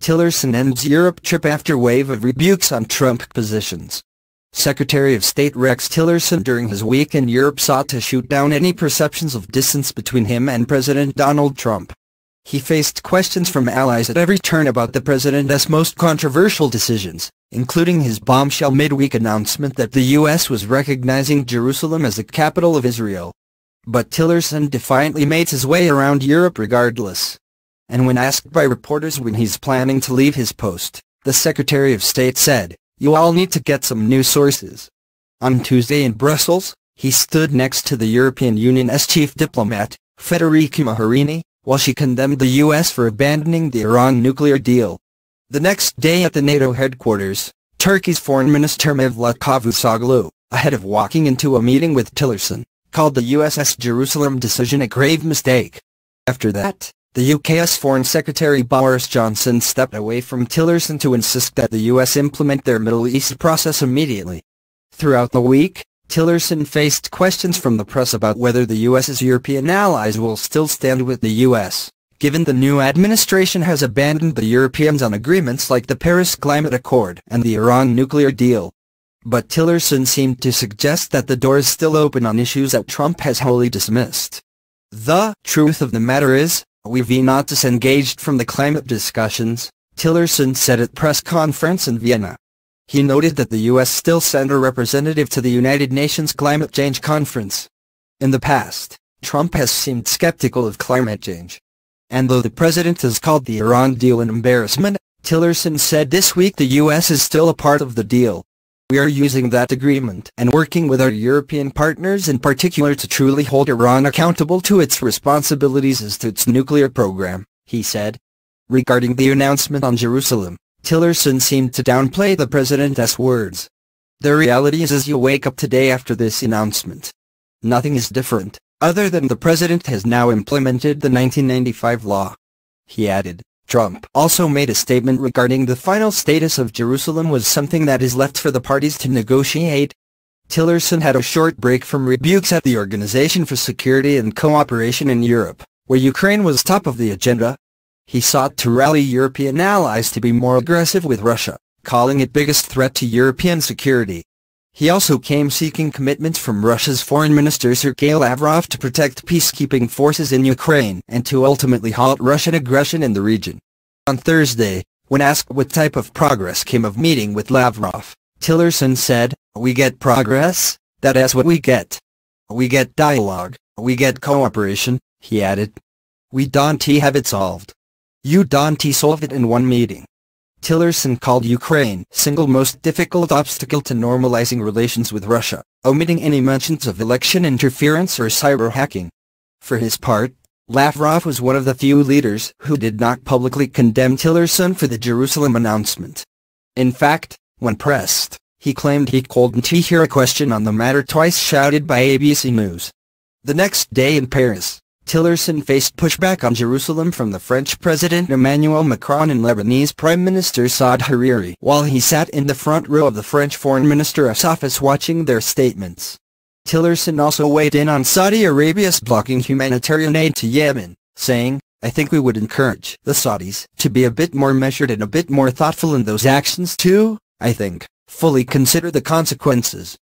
Tillerson ends Europe trip after wave of rebukes on Trump positions. Secretary of State Rex Tillerson during his week in Europe sought to shoot down any perceptions of distance between him and President Donald Trump. He faced questions from allies at every turn about the president's most controversial decisions, including his bombshell midweek announcement that the U.S. was recognizing Jerusalem as the capital of Israel. But Tillerson defiantly made his way around Europe regardless. And when asked by reporters when he's planning to leave his post, the Secretary of State said, "You all need to get some new sources." On Tuesday in Brussels, he stood next to the European Union's chief diplomat, Federica Mogherini, while she condemned the U.S. for abandoning the Iran nuclear deal. The next day at the NATO headquarters, Turkey's Foreign Minister Mevlut Cavusoglu, ahead of walking into a meeting with Tillerson, called the U.S.'s Jerusalem decision a grave mistake. After that, the UK's Foreign Secretary Boris Johnson stepped away from Tillerson to insist that the U.S. implement their Middle East process immediately. Throughout the week, Tillerson faced questions from the press about whether the U.S.'s European allies will still stand with the U.S., given the new administration has abandoned the Europeans on agreements like the Paris Climate Accord and the Iran nuclear deal. But Tillerson seemed to suggest that the door is still open on issues that Trump has wholly dismissed. "The truth of the matter is, we've not disengaged from the climate discussions," Tillerson said at press conference in Vienna. He noted that the U.S. still sent a representative to the United Nations Climate Change Conference. In the past, Trump has seemed skeptical of climate change. And though the president has called the Iran deal an embarrassment, Tillerson said this week the U.S. is still a part of the deal. "We are using that agreement and working with our European partners in particular to truly hold Iran accountable to its responsibilities as to its nuclear program," he said. Regarding the announcement on Jerusalem, Tillerson seemed to downplay the president's words. "The reality is as you wake up today after this announcement, nothing is different, other than the president has now implemented the 1995 law." He added, Trump also made a statement regarding the final status of Jerusalem was something that is left for the parties to negotiate. Tillerson had a short break from rebukes at the Organization for Security and Cooperation in Europe, where Ukraine was top of the agenda. He sought to rally European allies to be more aggressive with Russia, calling it biggest threat to European security. He also came seeking commitments from Russia's Foreign Minister Sergei Lavrov to protect peacekeeping forces in Ukraine and to ultimately halt Russian aggression in the region. On Thursday, when asked what type of progress came of meeting with Lavrov, Tillerson said, "We get progress, that is what we get. We get dialogue, we get cooperation," he added. "We don't have it solved. You don't solve it in one meeting." Tillerson called Ukraine single most difficult obstacle to normalizing relations with Russia, omitting any mentions of election interference or cyber hacking. For his part, Lavrov was one of the few leaders who did not publicly condemn Tillerson for the Jerusalem announcement. In fact, when pressed, he claimed he couldn't hear a question on the matter twice shouted by ABC News. The next day in Paris, Tillerson faced pushback on Jerusalem from the French President Emmanuel Macron and Lebanese Prime Minister Saad Hariri while he sat in the front row of the French Foreign Minister's office watching their statements. Tillerson also weighed in on Saudi Arabia's blocking humanitarian aid to Yemen, saying, "I think we would encourage the Saudis to be a bit more measured and a bit more thoughtful in those actions too, I think, fully consider the consequences."